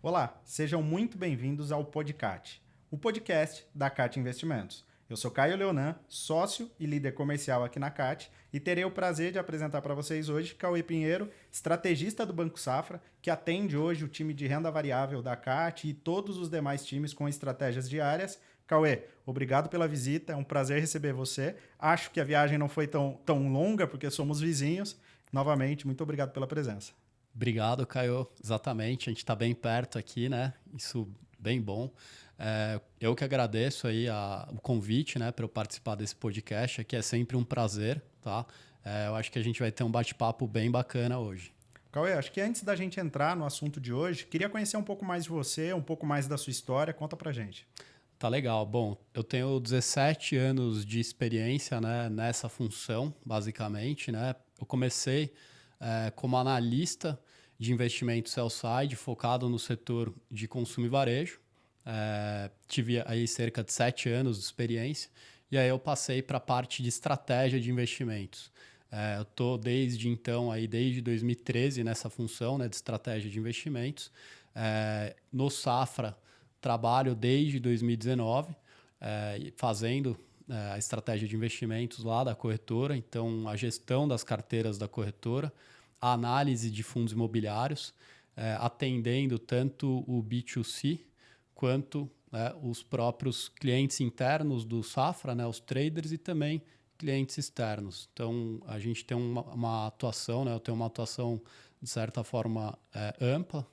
Olá, sejam muito bem-vindos ao Podcast, o podcast da CAT Investimentos. Eu sou Caio Leonan, sócio e líder comercial aqui na CAT, e terei o prazer de apresentar para vocês hoje Cauê Pinheiro, estrategista do Banco Safra, que atende hoje o time de renda variável da CAT e todos os demais times com estratégias diárias. Cauê, obrigado pela visita, é um prazer receber você. Acho que a viagem não foi tão longa, porque somos vizinhos. Novamente, muito obrigado pela presença. Obrigado, Caio. Exatamente, a gente está bem perto aqui, né? Isso bem bom. Eu que agradeço aí o convite, né, para eu participar desse podcast, aqui é sempre um prazer, tá? Eu acho que a gente vai ter um bate-papo bem bacana hoje. Cauê, acho que antes da gente entrar no assunto de hoje, queria conhecer um pouco mais de você, um pouco mais da sua história. Conta pra gente. Tá legal. Bom, eu tenho 17 anos de experiência, né, nessa função, basicamente, né? Eu comecei como analista de investimento sell-side, focado no setor de consumo e varejo. Tive aí cerca de 7 anos de experiência e aí eu passei para a parte de estratégia de investimentos. Eu estou desde então, desde 2013, nessa função, né, de estratégia de investimentos. No Safra, trabalho desde 2019, fazendo a estratégia de investimentos lá da corretora, então a gestão das carteiras da corretora, a análise de fundos imobiliários, atendendo tanto o B2C quanto os próprios clientes internos do Safra, né, os traders e também clientes externos. Então, a gente tem uma atuação, né, eu tenho uma atuação, de certa forma, ampla,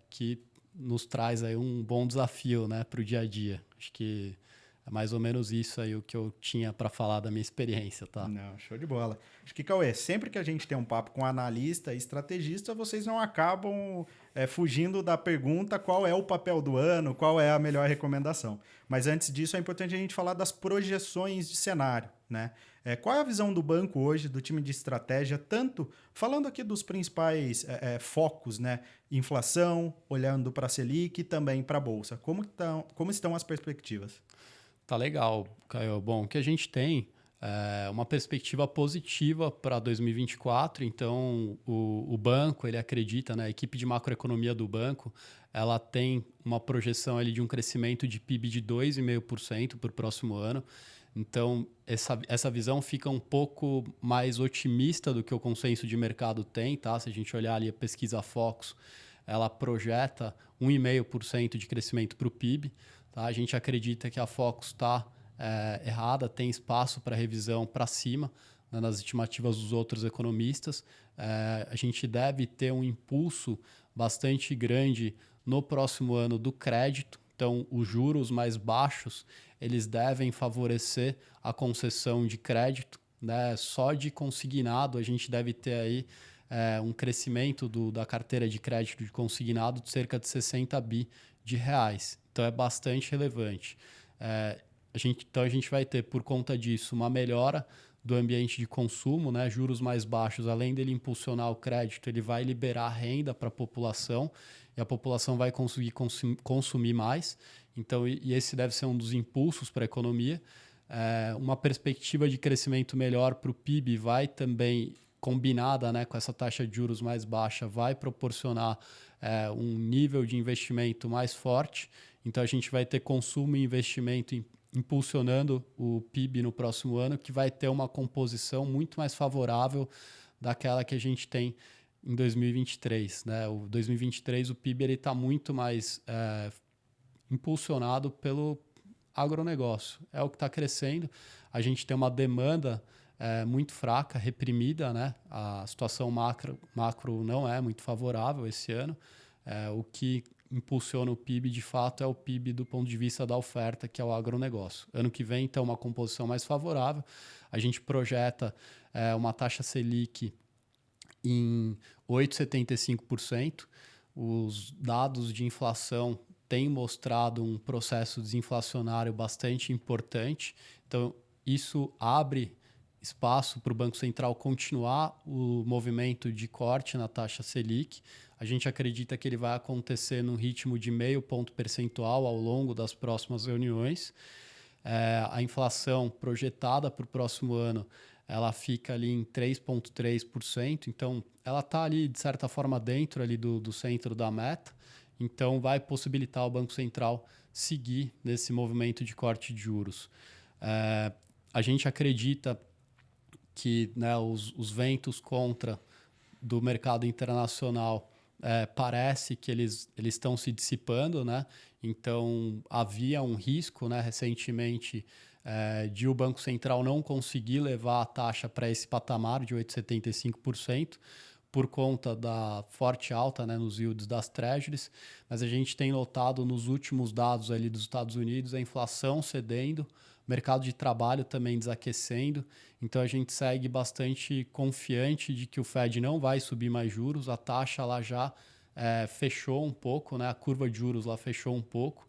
que nos traz aí um bom desafio, né, para o dia a dia. Acho que é mais ou menos isso aí o que eu tinha para falar da minha experiência, tá? Não, show de bola. Acho que, Cauê, sempre que a gente tem um papo com analista e estrategista, vocês não acabam fugindo da pergunta qual é o papel do ano, qual é a melhor recomendação. Mas antes disso, é importante a gente falar das projeções de cenário, né? Qual é a visão do banco hoje, do time de estratégia, tanto falando aqui dos principais focos, né? Inflação, olhando para a Selic e também para a Bolsa. Como estão as perspectivas? Tá legal, Caio. Bom, o que a gente tem é uma perspectiva positiva para 2024. Então, o banco, ele acredita, né, a equipe de macroeconomia do banco, ela tem uma projeção ali de um crescimento de PIB de 2,5% para o próximo ano. Então, essa visão fica um pouco mais otimista do que o consenso de mercado tem, tá? Se a gente olhar ali a pesquisa Focus, ela projeta 1,5% de crescimento para o PIB. Tá? A gente acredita que a Focus está errada, tem espaço para revisão para cima, né, nas estimativas dos outros economistas. A gente deve ter um impulso bastante grande no próximo ano do crédito. Então, os juros mais baixos eles devem favorecer a concessão de crédito, né? Só de consignado a gente deve ter aí um crescimento da carteira de crédito de consignado de cerca de 60 bi de reais. Então, é bastante relevante. Então, a gente vai ter, por conta disso, uma melhora do ambiente de consumo, né? Juros mais baixos, além dele impulsionar o crédito, ele vai liberar renda para a população e a população vai conseguir consumir mais. Então, e esse deve ser um dos impulsos para a economia. Uma perspectiva de crescimento melhor para o PIB vai também, combinada, né, com essa taxa de juros mais baixa, vai proporcionar um nível de investimento mais forte. Então, a gente vai ter consumo e investimento impulsionando o PIB no próximo ano, que vai ter uma composição muito mais favorável daquela que a gente tem em 2023. Né? O 2023, o PIB está muito mais impulsionado pelo agronegócio. É o que está crescendo. A gente tem uma demanda muito fraca, reprimida, né? A situação macro não é muito favorável esse ano. O que impulsiona o PIB, de fato, é o PIB do ponto de vista da oferta, que é o agronegócio. Ano que vem, então, uma composição mais favorável. A gente projeta uma taxa Selic em 8,75%. Os dados de inflação têm mostrado um processo desinflacionário bastante importante. Então, isso abre espaço para o Banco Central continuar o movimento de corte na taxa Selic. A gente acredita que ele vai acontecer num ritmo de 0,5 ponto percentual ao longo das próximas reuniões. A inflação projetada para o próximo ano ela fica ali em 3,3%, então ela está ali, de certa forma, dentro ali do centro da meta, então vai possibilitar o Banco Central seguir nesse movimento de corte de juros. A gente acredita que, né, os ventos contra do mercado internacional parece que eles estão se dissipando, né? Então havia um risco, né, recentemente de o Banco Central não conseguir levar a taxa para esse patamar de 8,75% por conta da forte alta, né, nos yields das treasuries, mas a gente tem notado nos últimos dados ali dos Estados Unidos a inflação cedendo, mercado de trabalho também desaquecendo, então a gente segue bastante confiante de que o Fed não vai subir mais juros, a taxa lá já fechou um pouco, né? A curva de juros lá fechou um pouco.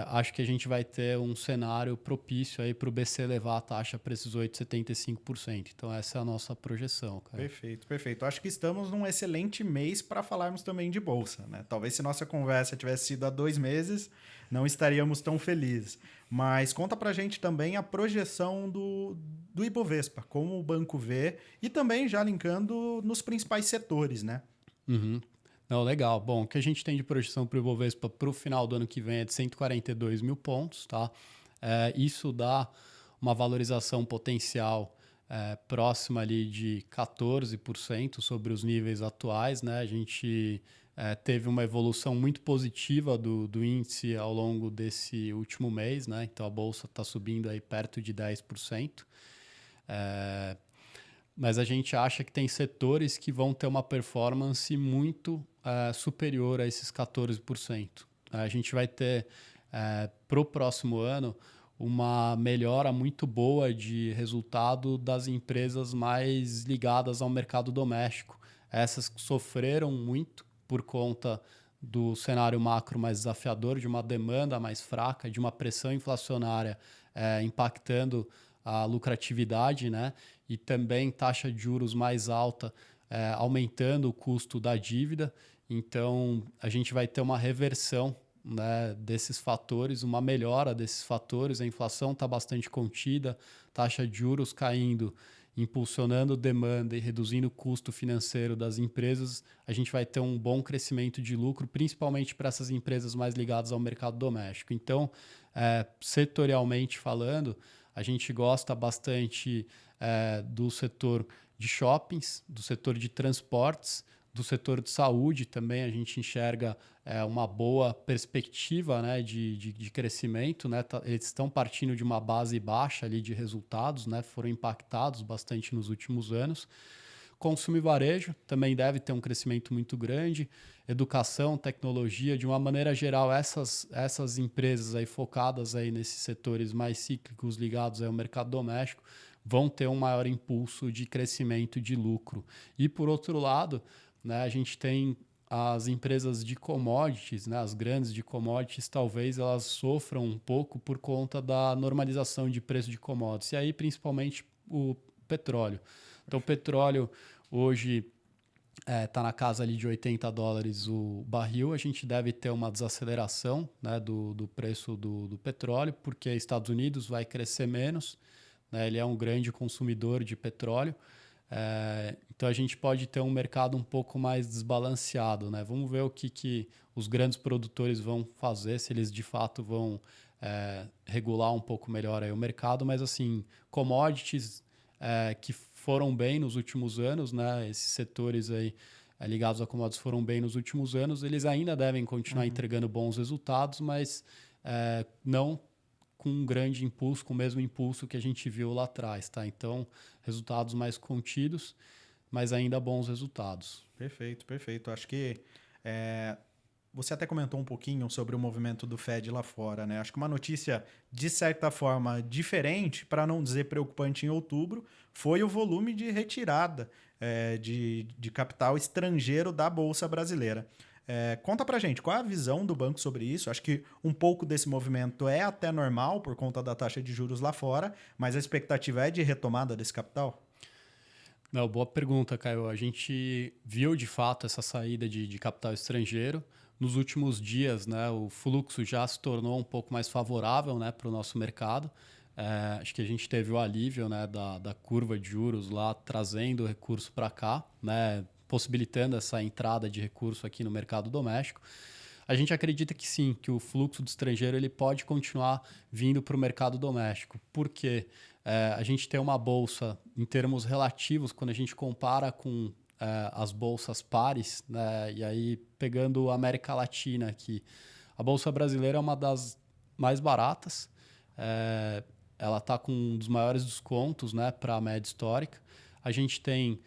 Acho que a gente vai ter um cenário propício para o BC levar a taxa para esses 8,75%. Então essa é a nossa projeção, cara. Perfeito, perfeito. Acho que estamos num excelente mês para falarmos também de bolsa, né? Talvez se nossa conversa tivesse sido há 2 meses, não estaríamos tão felizes. Mas conta para a gente também a projeção do Ibovespa, como o banco vê, e também já linkando nos principais setores, né? Uhum. Não, legal. Bom, o que a gente tem de projeção para o Ibovespa para o final do ano que vem é de 142 mil pontos, tá? Isso dá uma valorização potencial próxima ali de 14% sobre os níveis atuais, né? A gente teve uma evolução muito positiva do índice ao longo desse último mês, né? Então a bolsa está subindo aí perto de 10%. Mas a gente acha que tem setores que vão ter uma performance muito superior a esses 14%. A gente vai ter, para o próximo ano, uma melhora muito boa de resultado das empresas mais ligadas ao mercado doméstico. Essas que sofreram muito por conta do cenário macro mais desafiador, de uma demanda mais fraca, de uma pressão inflacionária impactando a lucratividade, né? E também taxa de juros mais alta, aumentando o custo da dívida. Então, a gente vai ter uma reversão, né, desses fatores, uma melhora desses fatores. A inflação está bastante contida, taxa de juros caindo, impulsionando demanda e reduzindo o custo financeiro das empresas. A gente vai ter um bom crescimento de lucro, principalmente para essas empresas mais ligadas ao mercado doméstico. Então, setorialmente falando, a gente gosta bastante do setor de shoppings, do setor de transportes, do setor de saúde também. A gente enxerga uma boa perspectiva, né, de crescimento, né? Eles estão partindo de uma base baixa ali de resultados, né? Foram impactados bastante nos últimos anos. Consumo e varejo também deve ter um crescimento muito grande. Educação, tecnologia, de uma maneira geral, essas empresas aí focadas aí nesses setores mais cíclicos ligados ao mercado doméstico vão ter um maior impulso de crescimento de lucro. E, por outro lado, né, a gente tem as empresas de commodities, né, as grandes de commodities, talvez elas sofram um pouco por conta da normalização de preço de commodities. E aí, principalmente, o petróleo. Então, o petróleo hoje está na casa ali de $80 o barril. A gente deve ter uma desaceleração, né, do preço do petróleo, porque Estados Unidos vai crescer menos, né, ele é um grande consumidor de petróleo. Então, a gente pode ter um mercado um pouco mais desbalanceado, né? Vamos ver o que os grandes produtores vão fazer, se eles de fato vão regular um pouco melhor aí o mercado. Mas, assim, commodities que foram bem nos últimos anos, né? Esses setores aí ligados a commodities foram bem nos últimos anos, eles ainda devem continuar entregando bons resultados, mas não com um grande impulso, com o mesmo impulso que a gente viu lá atrás, tá? Então, resultados mais contidos, mas ainda bons resultados. Perfeito, perfeito. Acho que você até comentou um pouquinho sobre o movimento do Fed lá fora, né? Acho que uma notícia, de certa forma, diferente, para não dizer preocupante em outubro, foi o volume de retirada de capital estrangeiro da Bolsa Brasileira. Conta pra gente, qual é a visão do banco sobre isso? Acho que um pouco desse movimento é até normal por conta da taxa de juros lá fora, mas a expectativa é de retomada desse capital? Não, boa pergunta, Caio. A gente viu de fato essa saída de capital estrangeiro. Nos últimos dias, né, o fluxo já se tornou um pouco mais favorável, né, para o nosso mercado. Acho que a gente teve o alívio, né, da curva de juros lá, trazendo recurso para cá, né, possibilitando essa entrada de recurso aqui no mercado doméstico. A gente acredita que sim, que o fluxo do estrangeiro ele pode continuar vindo para o mercado doméstico. Por quê? A gente tem uma bolsa, em termos relativos, quando a gente compara com as bolsas pares, né, e aí pegando a América Latina aqui, a bolsa brasileira é uma das mais baratas, ela está com um dos maiores descontos, né, para a média histórica. A gente tem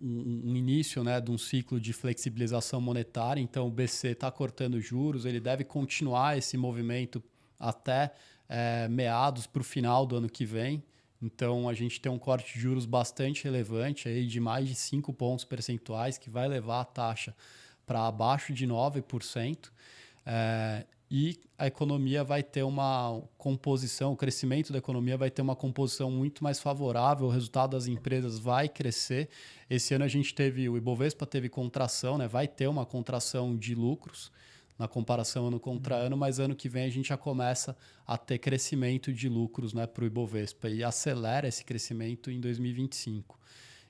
um início, né, de um ciclo de flexibilização monetária, então o BC está cortando juros, ele deve continuar esse movimento até meados para o final do ano que vem. Então a gente tem um corte de juros bastante relevante, aí de mais de 5 pontos percentuais, que vai levar a taxa para abaixo de 9%. E a economia vai ter uma composição, o crescimento da economia vai ter uma composição muito mais favorável, o resultado das empresas vai crescer. Esse ano a gente teve, o Ibovespa teve contração, né? Vai ter uma contração de lucros na comparação ano contra ano, mas ano que vem a gente já começa a ter crescimento de lucros, né, para o Ibovespa e acelera esse crescimento em 2025.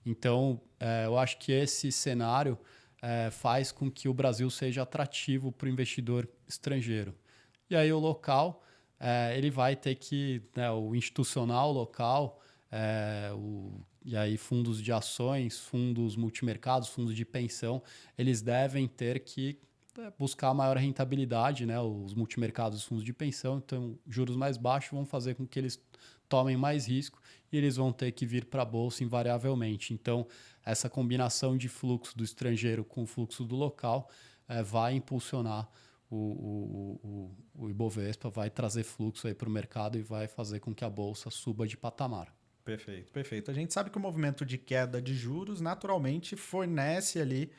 Então, eu acho que esse cenário faz com que o Brasil seja atrativo para o investidor estrangeiro. E aí o local, ele vai ter que, né, o institucional local, e aí fundos de ações, fundos multimercados, fundos de pensão, eles devem ter que buscar maior rentabilidade, né? Os multimercados, os fundos de pensão, então juros mais baixos vão fazer com que eles tomem mais risco e eles vão ter que vir para a bolsa invariavelmente. Então, essa combinação de fluxo do estrangeiro com o fluxo do local vai impulsionar o Ibovespa, vai trazer fluxo aí para o mercado e vai fazer com que a bolsa suba de patamar. Perfeito, perfeito. A gente sabe que o movimento de queda de juros naturalmente fornece ali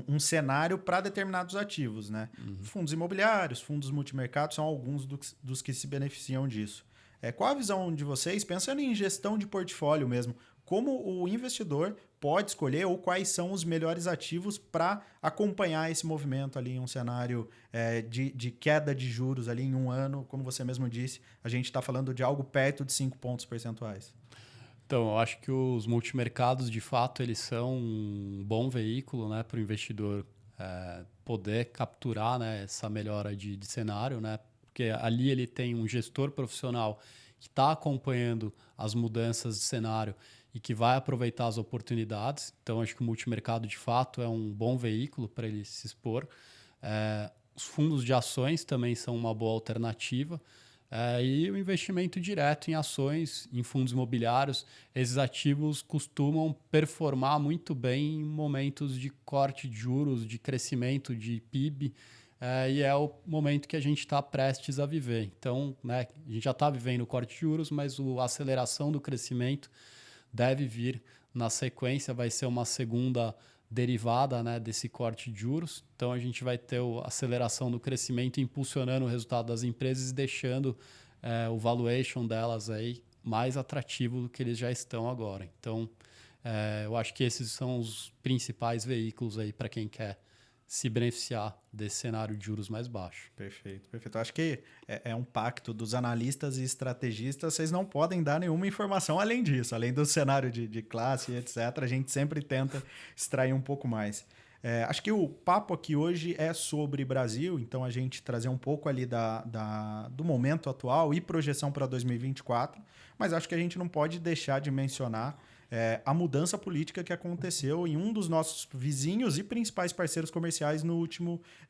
um cenário para determinados ativos, né? Uhum. Fundos imobiliários, fundos multimercados são alguns dos que se beneficiam disso. Qual a visão de vocês, pensando em gestão de portfólio mesmo, como o investidor pode escolher ou quais são os melhores ativos para acompanhar esse movimento ali em um cenário de queda de juros ali em um ano, como você mesmo disse, a gente está falando de algo perto de 5 pontos percentuais. Então, eu acho que os multimercados, de fato, eles são um bom veículo, né, para o investidor poder capturar, né, essa melhora de cenário, né, porque ali ele tem um gestor profissional que está acompanhando as mudanças de cenário e que vai aproveitar as oportunidades. Então, acho que o multimercado, de fato, é um bom veículo para ele se expor. Os fundos de ações também são uma boa alternativa. E o investimento direto em ações, em fundos imobiliários, esses ativos costumam performar muito bem em momentos de corte de juros, de crescimento de PIB, e é o momento que a gente está prestes a viver. Então, né, a gente já está vivendo o corte de juros, mas a aceleração do crescimento deve vir na sequência, vai ser uma segunda derivada, né, desse corte de juros. Então, a gente vai ter a aceleração do crescimento impulsionando o resultado das empresas e deixando o valuation delas aí mais atrativo do que eles já estão agora. Então, eu acho que esses são os principais veículos aí para quem quer se beneficiar desse cenário de juros mais baixo. Perfeito, perfeito. Acho que é um pacto dos analistas e estrategistas. Vocês não podem dar nenhuma informação além disso, além do cenário de classe, etc. A gente sempre tenta extrair um pouco mais. Acho que o papo aqui hoje é sobre Brasil, então a gente trazer um pouco ali do momento atual e projeção para 2024, mas acho que a gente não pode deixar de mencionar a mudança política que aconteceu em um dos nossos vizinhos e principais parceiros comerciais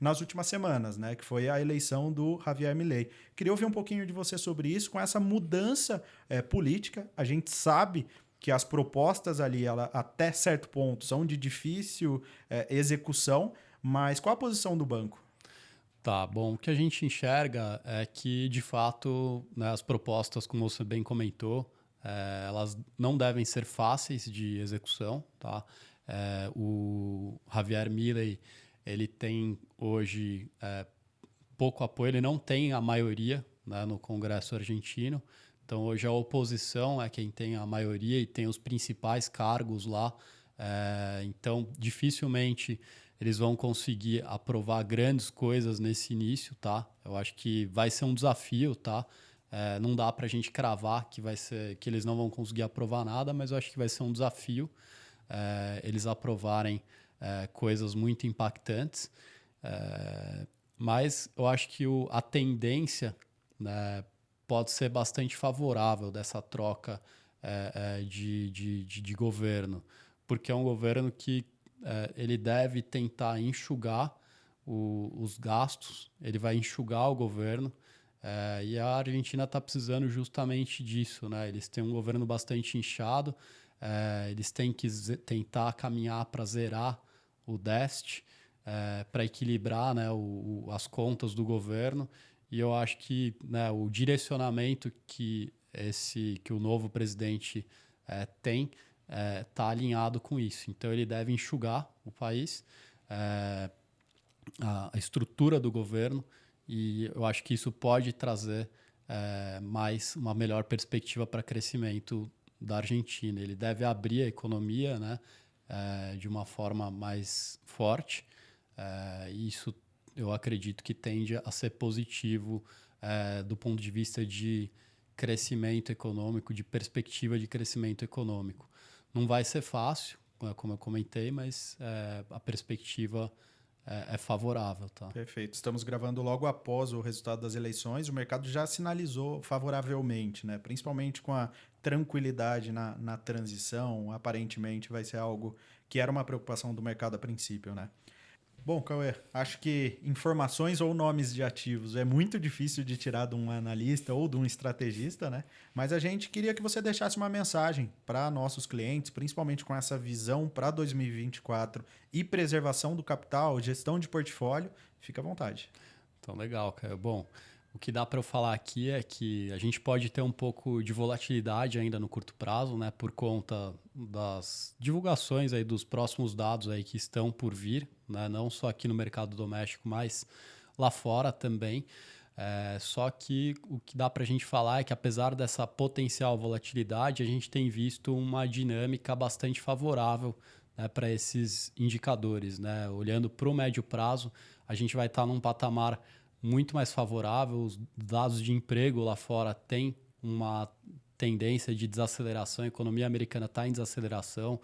nas últimas semanas, né? Que foi a eleição do Javier Milei. Queria ouvir um pouquinho de você sobre isso, com essa mudança política. A gente sabe que as propostas ali, até certo ponto, são de difícil execução, mas qual a posição do banco? Tá, bom, o que a gente enxerga é que, de fato, né, as propostas, como você bem comentou, elas não devem ser fáceis de execução, tá? O Javier Milei, ele tem hoje pouco apoio, ele não tem a maioria, né, no Congresso argentino. Então, hoje a oposição é quem tem a maioria e tem os principais cargos lá. Então, dificilmente eles vão conseguir aprovar grandes coisas nesse início, tá? Eu acho que vai ser um desafio, tá? Não dá para a gente cravar que eles não vão conseguir aprovar nada, mas eu acho que vai ser um desafio eles aprovarem coisas muito impactantes. Mas eu acho que a tendência, né, pode ser bastante favorável dessa troca de governo, porque é um governo que ele deve tentar enxugar os gastos, ele vai enxugar o governo, e a Argentina está precisando justamente disso, né? Eles têm um governo bastante inchado, eles têm que tentar caminhar para zerar o déficit, para equilibrar, né, as contas do governo, e eu acho que, né, o direcionamento que o novo presidente tem está alinhado com isso. Então, ele deve enxugar o país, a estrutura do governo, e eu acho que isso pode trazer uma melhor perspectiva para crescimento da Argentina. Ele deve abrir a economia, né, de uma forma mais forte. Isso eu acredito que tende a ser positivo do ponto de vista de crescimento econômico, de perspectiva de crescimento econômico. Não vai ser fácil, como eu comentei, mas a perspectiva é favorável. Tá? Perfeito. Estamos gravando logo após o resultado das eleições. O mercado já sinalizou favoravelmente, né? Principalmente com a tranquilidade na transição. Aparentemente vai ser algo que era uma preocupação do mercado a princípio, né? Bom, Cauê, acho que informações ou nomes de ativos é muito difícil de tirar de um analista ou de um estrategista, né? Mas a gente queria que você deixasse uma mensagem para nossos clientes, principalmente com essa visão para 2024 e preservação do capital, gestão de portfólio. Fica à vontade. Então, legal, Caio. Bom, o que dá para eu falar aqui é que a gente pode ter um pouco de volatilidade ainda no curto prazo, né, por conta das divulgações aí dos próximos dados aí que estão por vir, né, não só aqui no mercado doméstico, mas lá fora também. Só que o que dá para a gente falar é que, apesar dessa potencial volatilidade, a gente tem visto uma dinâmica bastante favorável, né, para esses indicadores, né? Olhando para o médio prazo, a gente vai estar num patamar muito mais favorável. Os dados de emprego lá fora têm uma tendência de desaceleração, a economia americana está em desaceleração,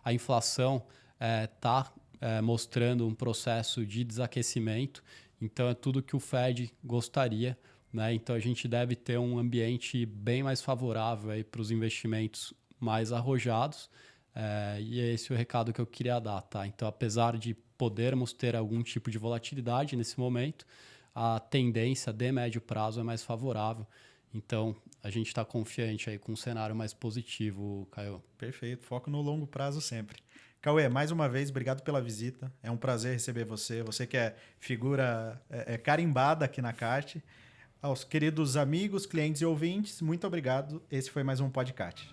a inflação está mostrando um processo de desaquecimento, então é tudo que o Fed gostaria, né? Então a gente deve ter um ambiente bem mais favorável para os investimentos mais arrojados, e é esse o recado que eu queria dar. Tá? Então, apesar de podermos ter algum tipo de volatilidade nesse momento, a tendência de médio prazo é mais favorável. Então, a gente está confiante aí com um cenário mais positivo, Caio. Perfeito. Foco no longo prazo sempre. Cauê, mais uma vez, obrigado pela visita. É um prazer receber você. Você que é figura carimbada aqui na CAT. Aos queridos amigos, clientes e ouvintes, muito obrigado. Esse foi mais um podcast.